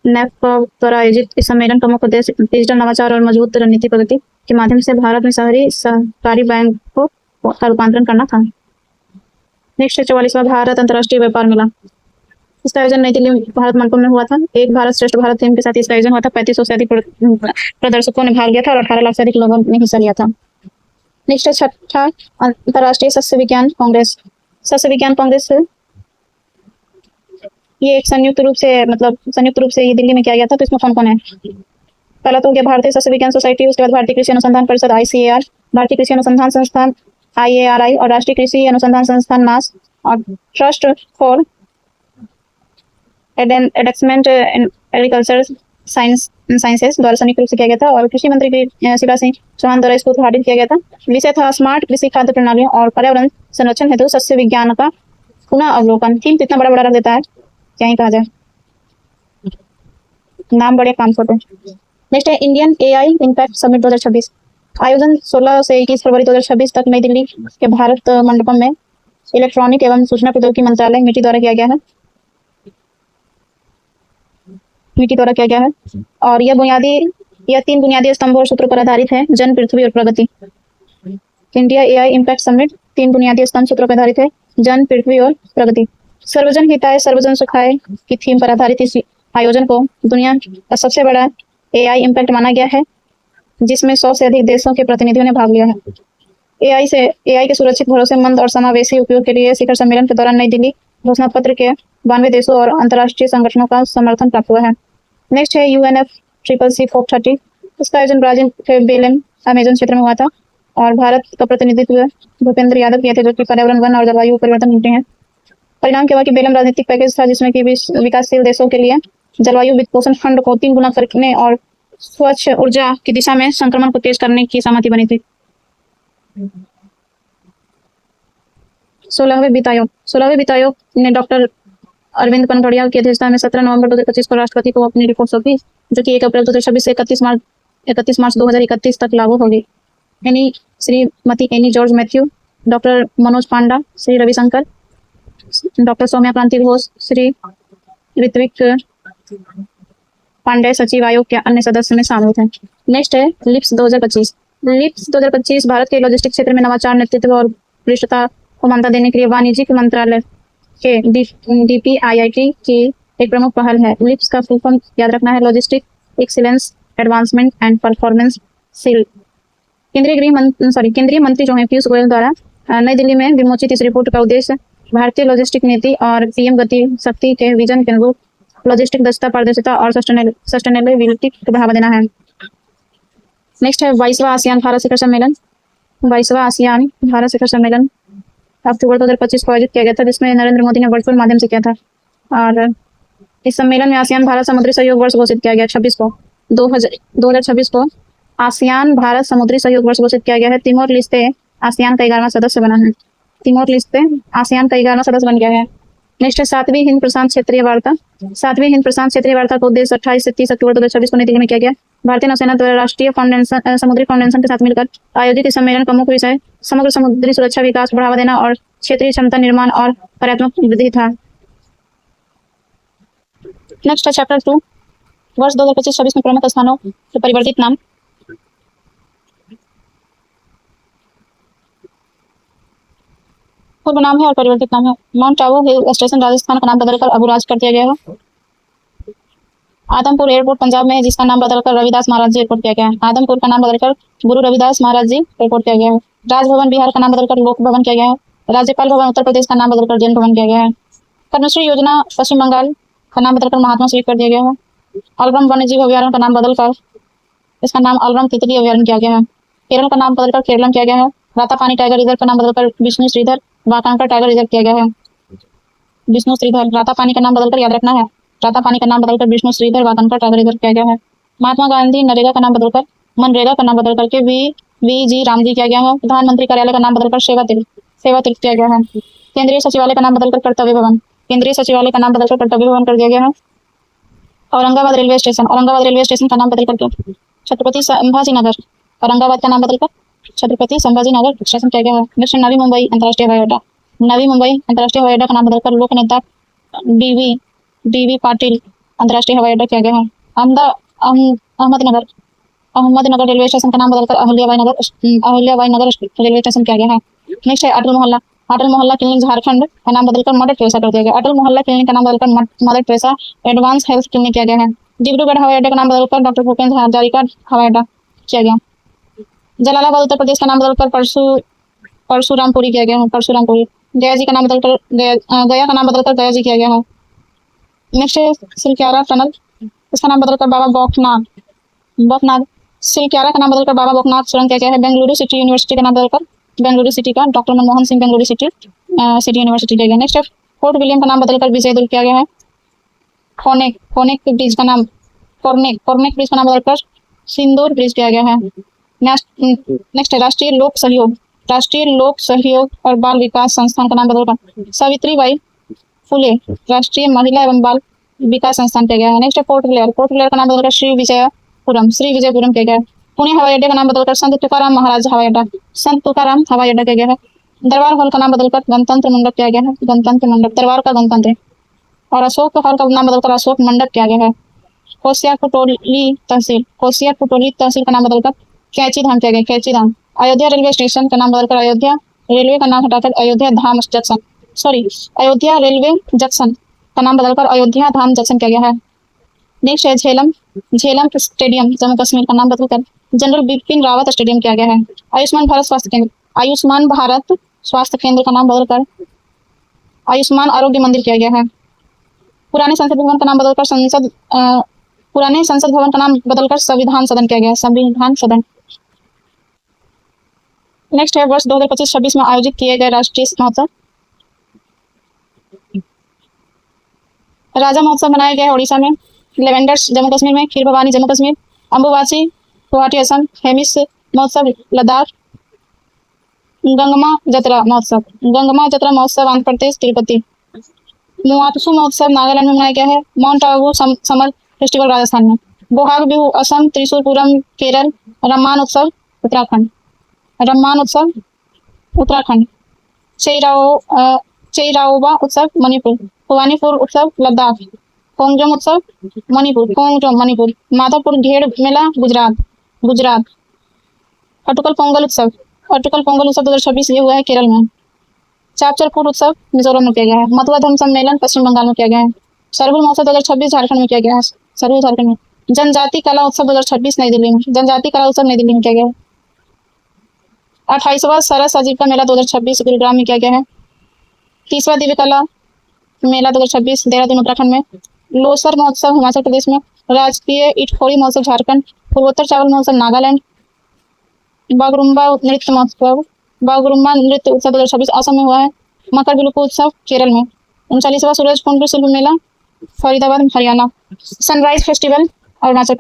NAFCO द्वारा आयोजित इस सम्मेलन का मुख्य उद्देश्य डिजिटल नवाचार और मजबूत रणनीति प्रगति के माध्यम से भारत में शहरी सहकारी बैंक का रूपांतरण करना था। नेक्स्ट है 44वां भारत अंतर्राष्ट्रीय व्यापार मेला। इसका आयोजन नई दिल्ली भारत मंडपम में हुआ था। एक भारत श्रेष्ठ भारत थीम के साथ इसका आयोजन हुआ था। 3500 से अधिक प्रदर्शकों ने भाग लिया था और 18 लाख से अधिक लोगों ने हिस्सा लिया था। नेक्स्ट है 6ठा अंतर्राष्ट्रीय सस्य विज्ञान कांग्रेस। सस्य विज्ञान कांग्रेस ये एक संयुक्त रूप से ये दिल्ली में किया गया था। तो इसमें कौन कौन है? पहला तो हो गया भारतीय सस्य विज्ञान सोसाइटी, उसके बाद भारतीय कृषि अनुसंधान परिषद ICAR, भारतीय कृषि अनुसंधान संस्थान IARI और राष्ट्रीय कृषि अनुसंधान संस्थान NAS और trust for advancement in agriculture sciences द्वारा संयुक्त रूप से किया गया था और कृषि मंत्री शिवराज सिंह चौहान द्वारा इसको उद्घाटित किया गया था। विषय था स्मार्ट कृषि खाद्य प्रणालियों और पर्यावरण संरक्षण हेतु सस्य विज्ञान का पुनः अवलोकन। थीम तो इतना बड़ा बड़ा रख देता है, क्या ही कहा जाए, नाम बड़े काम छोटे। नेक्स्ट है इंडियन AI इम्पैक्ट समिट 2026। आयोजन 16 से 21 फरवरी 2026 तक नई दिल्ली के भारत मंडपम में इलेक्ट्रॉनिक एवं सूचना प्रौद्योगिकी मंत्रालय MITI द्वारा किया गया है और यह 3 बुनियादी स्तंभों और सूत्रों पर आधारित है। जन, पृथ्वी और प्रगति। इंडिया AI इम्पैक्ट समिट 3 बुनियादी स्तंभ सूत्रों पर आधारित है, जन, पृथ्वी और प्रगति। सर्वजन हिताय सर्वजन सुखाय की थीम पर आधारित इस आयोजन को दुनिया का सबसे बड़ा AI इम्पैक्ट माना गया है, जिसमें 100 से अधिक देशों के प्रतिनिधियों ने भाग लिया है। AI के सुरक्षित, भरोसेमंद और समावेशी उपयोग के लिए शिखर सम्मेलन के दौरान नई दिल्ली घोषणा पत्र के 92 देशों और अंतर्राष्ट्रीय संगठनों का समर्थन प्राप्त हुआ है। नेक्स्ट है UNFCCC COP30। इसका आयोजन ब्राजील के बेलेम अमेजन क्षेत्र में हुआ था और भारत का प्रतिनिधित्व भूपेंद्र यादव किए थे, जो कि पर्यावरण, वन और जलवायु परिवर्तन मंत्री हैं। परिणाम क्या हुआ कि बेलम राजनीतिक पैकेज था जिसमें कि विकासशील देशों के लिए जलवायु वित्तपोषण फंड को 3 गुना करने और स्वच्छ ऊर्जा की दिशा में संक्रमण को तेज करने की सहमति बनी थी। 16वें वित्त आयोग ने डॉक्टर अरविंद पनघड़िया की अध्यक्षता में 17 नवंबर 2025 को राष्ट्रपति को अपनी रिपोर्ट सौंपी, जो कि 1 अप्रैल 2026 से 31 मार्च 2031 तक लागू होगी। श्रीमती एनी जॉर्ज मैथ्यू, डॉक्टर मनोज पांडा, श्री रविशंकर, डॉक्टर सौम्या क्रांति घोष, श्री ऋत्विक पांडे सचिव आयोग के अन्य सदस्य में शामिल थे। नेक्स्ट है लिप्स 2025 भारत के लॉजिस्टिक क्षेत्र में नवाचार, नेतृत्व और उत्कृष्टता को मान्यता देने के लिए वाणिज्यिक मंत्रालय के DPIIT की एक प्रमुख पहल है। लिप्स का फुल फॉर्म याद रखना है, logistic excellence advancement and performance seal. केंद्रीय मंत्री जो है पीयूष गोयल द्वारा नई दिल्ली में विमोचित इस रिपोर्ट का उद्देश्य भारतीय लॉजिस्टिक नीति और PM गति शक्ति के विजन के अनुरूप लॉजिस्टिक दक्षता, पारदर्शिता और सस्टेनेबिलिटी को बढ़ावा देना है। नेक्स्ट है 22वां आसियान भारत शिखर सम्मेलन। 22वां आसियान भारत शिखर सम्मेलन अक्टूबर 2025 को आयोजित किया गया था, जिसमें नरेंद्र मोदी ने वर्चुअल माध्यम से किया था और इस सम्मेलन में आसियान भारत समुद्री सहयोग वर्ष घोषित किया गया 2026 को आसियान भारत समुद्री सहयोग वर्ष घोषित किया गया है। तिमोर लिस्ते आसियान का 11वां सदस्य बना है। तिमोर लिस्ते आसियान का 11वां सदस्य बन गया है। नेक्स्ट है 7वीं हिंद प्रशांत क्षेत्रीय वार्ता। 7वीं हिंद प्रशांत क्षेत्रीय वार्ता का उद्देश्य 28 से 30 अक्टूबर 2026 को नई दिल्ली में किया गया। भारतीय नौसेना द्वारा राष्ट्रीय समुद्री फाउंडेशन के साथ मिलकर आयोजित इस सम्मेलन का मुख्य विषय समग्र समुद्री सुरक्षा, विकास, बढ़ावा देना और क्षेत्रीय क्षमता निर्माण और कार्यात्मक वृद्धि था। नेक्स्ट है चैप्टर 2 वर्ष 2025-26 में प्रमुख स्थानों के परिवर्तित नाम। पूर्व नाम है और परिवर्तित नाम है। Mount Abu hill station Rajasthan का नाम बदलकर अबुराज कर दिया गया है। आदमपुर एयरपोर्ट पंजाब में है, जिसका नाम बदलकर रविदास महाराज जी एयरपोर्ट किया गया है। आदमपुर का नाम बदलकर गुरु रविदास महाराज जी एयरपोर्ट किया गया है। राजभवन बिहार का नाम बदलकर लोक भवन किया गया है। राज्यपाल भवन उत्तर प्रदेश का नाम बदलकर जैन भवन किया गया है। पद्मश्री योजना पश्चिम बंगाल का नाम बदलकर महात्मा श्री कर दिया गया है। अलरम वन्यजीव अभ्यारण्य का नाम बदलकर इसका नाम अलरम तितली अभ्यारण्य किया गया है। केरल का नाम बदलकर केरलम किया गया है। रातापानी टाइगर रिजर्व का नाम बदलकर विष्णु श्रीधर वाकांकर टाइगर रिजर्व किया गया है। विष्णु श्रीधर रातापानी का नाम बदलकर याद रखना है राता पानी का नाम बदलकर विष्णु श्रीधर वाकनकर टागरेकर किया गया है। महात्मा गांधी नरेगा का नाम बदलकर मनरेगा का नाम बदल करके वी जी रामजी किया गया है। प्रधानमंत्री कार्यालय का नाम बदलकर सेवा तीर्थ किया गया है। केंद्रीय सचिवालय का नाम बदलकर कर्तव्य भवन कर दिया गया है। औरंगाबाद रेलवे स्टेशन का नाम बदल करके छत्रपति संभाजी नगर औरंगाबाद का नाम बदलकर छत्रपति संभाजी नगर स्टेशन किया गया है। नेक्स्ट नवी मुंबई अंतर्राष्ट्रीय हवाई अड्डा का नाम बदलकर लोक नेता डीवी पाटिल अंतर्राष्ट्रीय हवाई अड्डा किया गया है। अहमदनगर रेलवे स्टेशन का नाम बदलकर अहिल्याबाई नगर रेलवे स्टेशन किया गया है। नेक्स्ट है अटल मोहल्ला क्लिनिक झारखंड का नाम बदलकर मदर टेरेसा कर दिया गया। अटल मोहल्ला क्लिनिक का नाम बदलकर mother Teresa advance health clinic किया गया है। डिब्रूगढ़ हवाई अड्डा का नाम बदलकर डॉक्टर भूपेंद्र हजारिका हवाई अड्डा किया गया। जलालाबाद उत्तर प्रदेश का नाम बदलकर परशुरामपुरी किया गया है। गया का नाम बदलकर गया जी किया गया है। नेक्स्ट है सिलक्यारा टनल, इसका नाम बदलकर बाबा बौखनाथ। सिलक्यारा का नाम बदलकर बाबा बौखनाथ सुरंग किया गया है। बेंगलुरु सिटी यूनिवर्सिटी का नाम बदलकर बेंगलुरु सिटी का doctor Manmohan Singh Bengaluru city university किया गया। नेक्स्ट है फोर्ट विलियम का नाम बदलकर विजय दुर्ग किया गया है। फोनेक ब्रिज का नाम बदलकर सिंदूर ब्रिज किया गया है। नेक्स्ट है राष्ट्रीय लोक सहयोग और बाल विकास संस्थान का नाम बदलकर सावित्रीबाई फुले राष्ट्रीय महिला एवं बाल विकास संस्थान किया गया है। नेक्स्ट है पोर्ट ब्लेयर का नाम बदलकर श्री विजयपुरम किया गया है। पुणे हवाई अड्डे का नाम बदलकर संत तुकाराम हवाई अड्डा किया गया है। दरबार हॉल का नाम बदलकर गणतंत्र मंडप किया गया है। दरबार का गणतंत्र। और अशोक हॉल का नाम बदलकर अशोक मंडप किया गया है। कोसियार पुटोली तहसील का नाम बदलकर कैंची धाम किया गया। कैंची धाम। अयोध्या रेलवे स्टेशन का नाम बदलकर अयोध्या रेलवे का नाम हटाकर अयोध्या रेलवे जंक्शन का नाम बदलकर अयोध्या धाम जंक्शन किया गया है। नेक्स्ट है झेलम स्टेडियम जम्मू कश्मीर का नाम बदलकर जनरल बिपिन रावत स्टेडियम किया गया है। आयुष्मान भारत स्वास्थ्य केंद्र का नाम बदलकर आयुष्मान आरोग्य मंदिर किया गया है। पुराने संसद भवन का नाम बदलकर संविधान सदन किया गया है। संविधान सदन। नेक्स्ट है वर्ष 2025-26 में आयोजित किए गए राष्ट्रीय महोत्सव। राजा महोत्सव मनाया गया है उड़ीसा में, लेवेंडर्स जम्मू कश्मीर में, खीर भवानी जम्मू कश्मीर, अम्बुबाची गुवाहाटी असम, हेमिस महोत्सव लद्दाख, गंगमा जतरा महोत्सव आंध्र प्रदेश तिरुपति, मुआतसु महोत्सव नागालैंड में मनाया गया है। Mount Abu summer festival Rajasthan में, बोहाग बिहू असम, त्रिशूलपुरम केरल, रम्मान उत्सव उत्तराखंड, चेइराओबा उत्सव मणिपुर, भवानीपुर उत्सव लद्दाख, कोंगजोम उत्सव मणिपुर, माधवपुर घेड़ मेला गुजरात, अटुकल पोंगल उत्सव 2026 ये हुआ है केरल में। चापचरपुर उत्सव मिजोरम में किया गया है। मथुरा धर्म सम्मेलन पश्चिम बंगाल में किया गया है। सरहुल महोत्सव 2026 झारखंड में किया गया है। झारखंड में। जनजाति कला उत्सव 2026 नई दिल्ली में किया गया है। 28वां सरस आजीविका मेला 2026 गुरुग्राम में किया गया है। 30वां दिव्य कला मेला 2026 देहरादून उत्तराखंड में। लोसर महोत्सव हिमाचल प्रदेश में। राजकीय इटखोरी महोत्सव झारखंड। पूर्वोत्तर चावल महोत्सव नागालैंड। बागरुम्बा नृत्य उत्सव 2026 असम में हुआ है। मकर बिलुकु उत्सव केरल में। 39वां सूरजकुंड शिल्प मेला फरीदाबाद हरियाणा। सनराइज फेस्टिवल अरुणाचल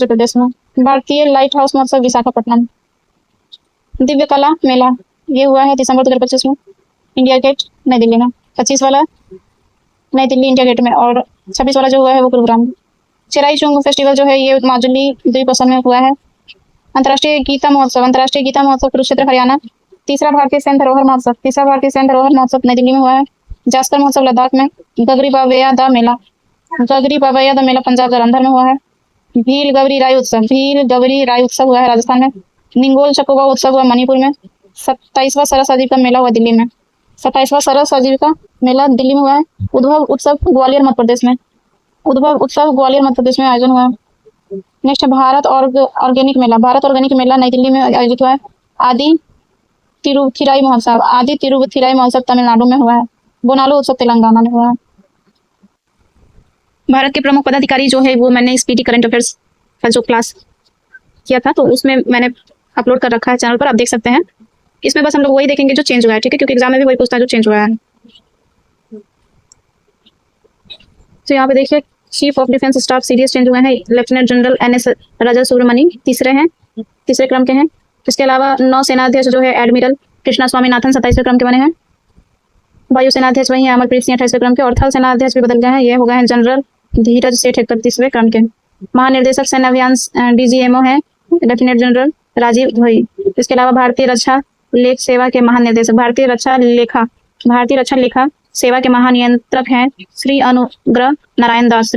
प्रदेश में। भारतीय लाइट हाउस महोत्सव विशाखापट्टनम। दिव्य कला मेला ये हुआ है दिसंबर 2025 में इंडिया गेट नई दिल्ली में। 25 वाला नई दिल्ली इंडिया गेट में और 26 वाला जो हुआ है वो गुरुग्राम में। चेराई चुंग फेस्टिवल जो है ये माजुली द्वीप असम में हुआ है। अंतर्राष्ट्रीय गीता महोत्सव कुरुक्षेत्र हरियाणा। तीसरा भारतीय सैन्य धरोहर महोत्सव नई दिल्ली में हुआ है। जास्कर महोत्सव लद्दाख में। गगरी बावैया दा मेला पंजाब जालंधर में हुआ है। भील गवरी राय उत्सव हुआ है राजस्थान में। निंगोल चकोबा उत्सव हुआ मणिपुर में। 27वां सरस आजीविका मेला हुआ दिल्ली में। 27वां सरस आजीविका मेला दिल्ली में हुआ है। उद्भव उत्सव ग्वालियर मध्य प्रदेश में आयोजन हुआ है। नेक्स्ट भारत ऑर्गेनिक मेला नई दिल्ली में आयोजित हुआ है। आदि तिरुथिराई महोत्सव तमिलनाडु में हुआ है। बोनालू उत्सव तेलंगाना में हुआ है। भारत के प्रमुख पदाधिकारी जो है वो मैंने स्पीडी करंट अफेयर्स का जो क्लास किया था तो उसमें मैंने अपलोड कर रखा है चैनल पर, आप देख सकते हैं। इसमें बस हम लोग वही देखेंगे जो चेंज हुआ है, ठीक है, क्योंकि एग्जाम में भी वही पूछता है जो चेंज हुआ है। तो यहाँ पे देखिए chief of defence staff serious change हुए हैं, लेफ्टिनेंट जनरल NS राजा सुब्रमणी तीसरे क्रम के हैं। इसके अलावा नौसेनाध्यक्ष जो है एडमिरल कृष्णा स्वामीनाथन 27वें क्रम के बने हैं। वायुसेनाध्यक्ष वही है अमरप्रीत सिंह 28वें क्रम के, और थल सेनाध्यक्ष भी बदल गए हैं, ये हो गए हैं जनरल धीरज सेठ 31वें क्रम के। महानिर्देशक सैन्य अभियान DGMO है लेफ्टिनेंट जनरल राजीव धोई। इसके अलावा भारतीय रक्षा लेख सेवा के महानिर्देशक भारतीय रक्षा लेखा सेवा के महानियंत्रक हैं श्री अनुग्रह नारायण दास।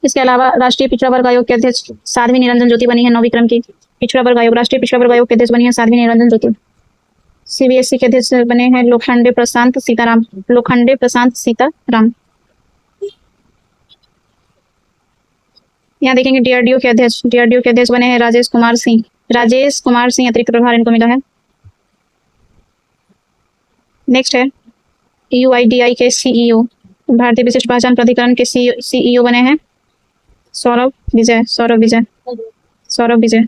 इसके अलावा राष्ट्रीय पिछड़ा वर्ग आयोग के अध्यक्ष साध्वी निरंजन ज्योति बनी है 9वीं क्रम की। राष्ट्रीय पिछड़ा वर्ग आयोग के अध्यक्ष बनी है साध्वी निरंजन ज्योति। CBSE के अध्यक्ष बने हैं लोखंडे प्रशांत सीताराम। यहाँ देखेंगे DRDO के अध्यक्ष बने हैं राजेश कुमार सिंह अतिरिक्त प्रभार इनको मिला है। नेक्स्ट है UIDI के CEO भारतीय विशिष्ट पहचान प्राधिकरण के CEO बने हैं सौरभ विजय।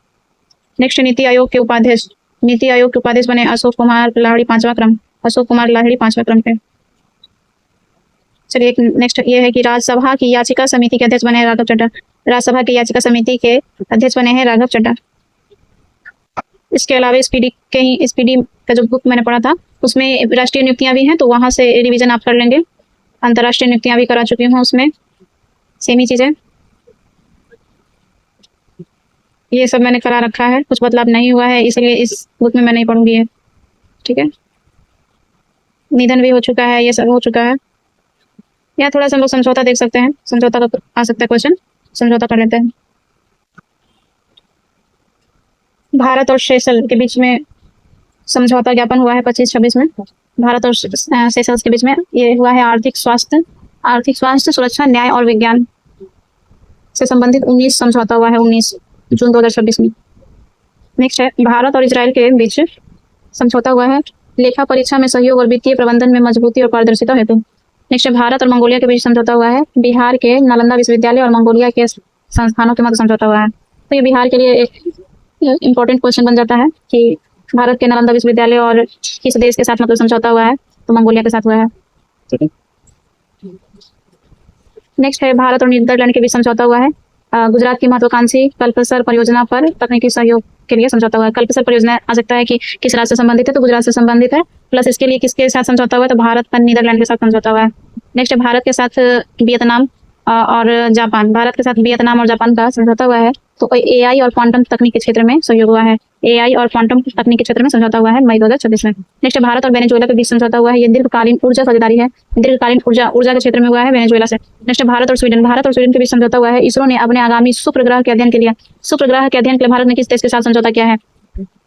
नेक्स्ट नीति आयोग के उपाध्यक्ष बने अशोक कुमार लाहिड़ी 5वां क्रम पे। चलिए नेक्स्ट ये है कि राज्यसभा की याचिका समिति के अध्यक्ष बने हैं राघव चड्ढा। इसके अलावा SPD का जो बुक मैंने पढ़ा था उसमें राष्ट्रीय नियुक्तियां भी हैं, तो वहां से रिवीजन आप कर लेंगे। अंतर्राष्ट्रीय नियुक्तियां भी करा चुकी हूँ, उसमें सेम ही चीजें ये सब मैंने करा रखा है, कुछ बदलाव नहीं हुआ है, इसलिए इस बुक में मैं नहीं पढ़ूंगी है। ठीक है, निधन भी हो चुका है, ये सब हो चुका है। या थोड़ा सा हम लोग समझौता देख सकते हैं, समझौता का आ सकता है क्वेश्चन, समझौता कर लेते हैं। भारत और सेशल के बीच में समझौता ज्ञापन हुआ है 25-26 में। भारत और सेशल्स के बीच में ये हुआ है आर्थिक स्वास्थ्य सुरक्षा न्याय और विज्ञान से संबंधित 19 समझौता हुआ है 19 जून 2026 में। नेक्स्ट है भारत और इजराइल के बीच समझौता हुआ है लेखा परीक्षा में सहयोग और वित्तीय प्रबंधन में मजबूती और पारदर्शिता हेतु। नेक्स्ट है भारत और मंगोलिया के बीच समझौता हुआ है बिहार के नालंदा विश्वविद्यालय और मंगोलिया के संस्थानों के मध्य समझौता हुआ है। तो ये बिहार के लिए एक इम्पोर्टेंट क्वेश्चन बन जाता है कि भारत के नालंदा विश्वविद्यालय और किस देश के साथ मतलब समझौता हुआ है, तो मंगोलिया के साथ हुआ है। ठीक है, नेक्स्ट है भारत और नीदरलैंड के बीच समझौता हुआ है गुजरात की महत्वाकांक्षी कल्पसर परियोजना पर तकनीकी सहयोग के लिए समझौता हुआ है। कल्पसर परियोजना आ सकता है कि किस राज्य से संबंधित है, तो गुजरात से संबंधित है, प्लस इसके लिए किसके साथ समझौता हुआ है, तो भारत पर नीदरलैंड के साथ समझौता हुआ है। नेक्स्ट है भारत के साथ वियतनाम और जापान का समझौता हुआ है, तो AI और क्वांटम तकनीक के क्षेत्र में सहयोग हुआ है। AI और क्वांटम तकनीक के क्षेत्र में समझौता हुआ है मई 2026 में। नेक्स्ट भारत और वेनेजुएला के बीच समझौता हुआ है, ये दीर्घकालीन ऊर्जा साझेदारी है, दीर्घकालीन ऊर्जा के क्षेत्र में हुआ है वेनेजुएला से। नेक्स्ट भारत और स्वीडन के बीच समझौता हुआ है। इसरो ने अपने आगामी शुक्र ग्रह के अध्ययन के लिए भारत ने किस देश के साथ समझौता किया है,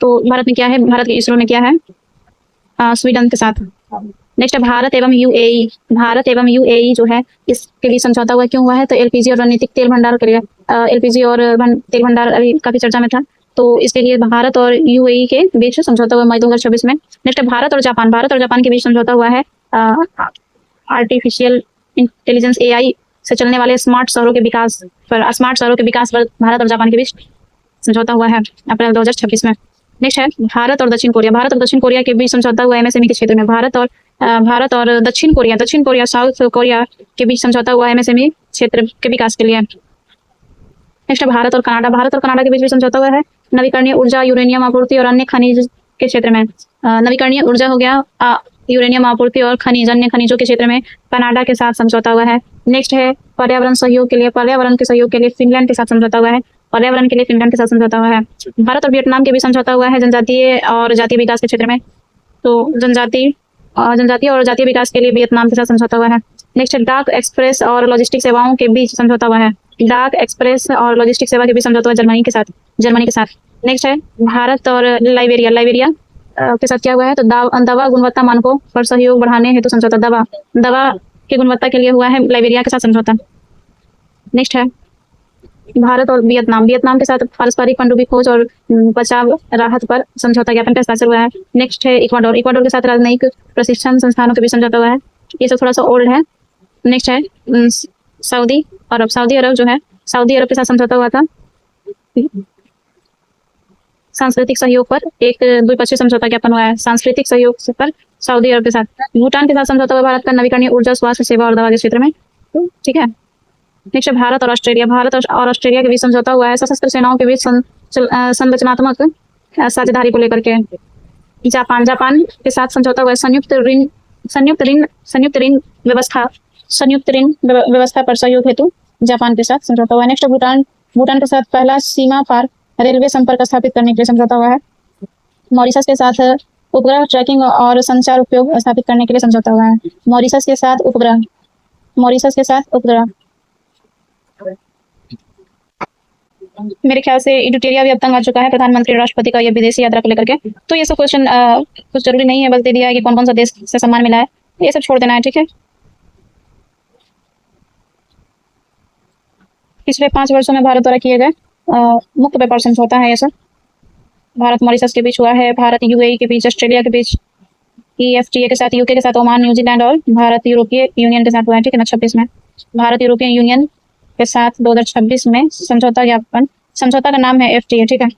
तो भारत के इसरो ने किया है स्वीडन के साथ। नेक्स्ट भारत एवं UAE जो है इसके बीच समझौता हुआ, क्यों हुआ है, तो LPG और रणनीतिक तेल भंडार के लिए LPG और तेल भंडार अभी काफी चर्चा में था, तो इसके लिए भारत और UAE के बीच समझौता हुआ मई 2026 में। नेक्स्ट भारत और जापान के बीच समझौता हुआ है आर्टिफिशियल इंटेलिजेंस AI से चलने वाले स्मार्ट शहरों के विकास पर भारत और जापान के बीच समझौता हुआ है अप्रैल 2026 में। नेक्स्ट है भारत और दक्षिण कोरिया के बीच समझौता हुआ MSME के क्षेत्र में। भारत और दक्षिण कोरिया साउथ कोरिया के बीच समझौता हुआ MSME क्षेत्र के विकास के लिए। नेक्स्ट भारत और कनाडा के बीच भी समझौता हुआ है नवीकरणीय ऊर्जा, यूरेनियम आपूर्ति और अन्य खनिज के क्षेत्र में। नवीकरणीय ऊर्जा हो गया, यूरेनियम आपूर्ति और अन्य खनिजों के क्षेत्र में कनाडा के साथ समझौता हुआ है। नेक्स्ट है पर्यावरण के सहयोग के लिए फिनलैंड के साथ समझौता हुआ है। भारत और वियतनाम के बीच समझौता हुआ है जनजातीय और जातीय विकास के क्षेत्र में, तो जनजातीय और जातीय विकास के लिए वियतनाम के साथ समझौता हुआ है। नेक्स्ट डाक एक्सप्रेस और लॉजिस्टिक सेवाओं के बीच समझौता हुआ है जर्मनी के साथ। नेक्स्ट है भारत और लाइबेरिया के साथ क्या हुआ है, तो दवा गुणवत्ता मानकों पर सहयोग बढ़ाने हेतु समझौता, दवा की गुणवत्ता के लिए हुआ है लाइबेरिया के साथ समझौता। नेक्स्ट है भारत और वियतनाम के साथ पारस्परिक पनडुब्बी खोज और बचाव राहत पर समझौता ज्ञापन का हस्ताक्षर हुआ है। नेक्स्ट है इक्वाडोर के साथ राजनयिक प्रशिक्षण संस्थानों के बीच समझौता हुआ है, ये सब थोड़ा सा ओल्ड है। नेक्स्ट है सऊदी अरब के साथ समझौता हुआ था सांस्कृतिक सहयोग पर एक द्विपक्षीय समझौता ज्ञापन हुआ है। सांस्कृतिक सहयोग पर सऊदी अरब के साथ। भूटान के साथ समझौता हुआ भारत का नवीकरणीय ऊर्जा, स्वास्थ्य सेवा और दवा के क्षेत्र में। ठीक है। नेक्स्ट भारत और ऑस्ट्रेलिया। भारत और ऑस्ट्रेलिया के बीच समझौता हुआ है सशस्त्र सेनाओं के बीच संरचनात्मक साझेदारी को लेकर के। जापान के साथ समझौता हुआ है संयुक्त ऋण व्यवस्था पर सहयोग हेतु जापान के साथ समझौता हुआ है। नेक्स्ट भूटान के साथ पहला सीमा पार रेलवे संपर्क स्थापित करने के लिए समझौता हुआ है। मॉरिशस के साथ उपग्रह ट्रैकिंग और संचार उपयोग स्थापित करने के लिए समझौता हुआ है। मॉरिशस के साथ उपग्रह मेरे ख्याल से इडुटेरिया भी अब तक आ चुका है। प्रधानमंत्री राष्ट्रपति का ये विदेशी यात्रा को लेकर के। तो ये सब क्वेश्चन कुछ जरूरी नहीं है, बस दे दिया है कि कौन कौन सा देश से सम्मान मिला है, ये सब छोड़ देना है। ठीक है। पिछले 5 वर्षों में भारत द्वारा किए गए मुक्त व्यापार समझौता है ये सब। भारत मॉरिशस के बीच हुआ है, भारत यूएई के बीच, ऑस्ट्रेलिया के बीच, EFTA के साथ, यूके के साथ, ओमान, न्यूजीलैंड और भारत यूरोपीय यूनियन के साथ हुआ है। ठीक है ना। 26 में भारत यूरोपीय यूनियन के साथ 2026 में समझौता का नाम है FTA। ठीक है।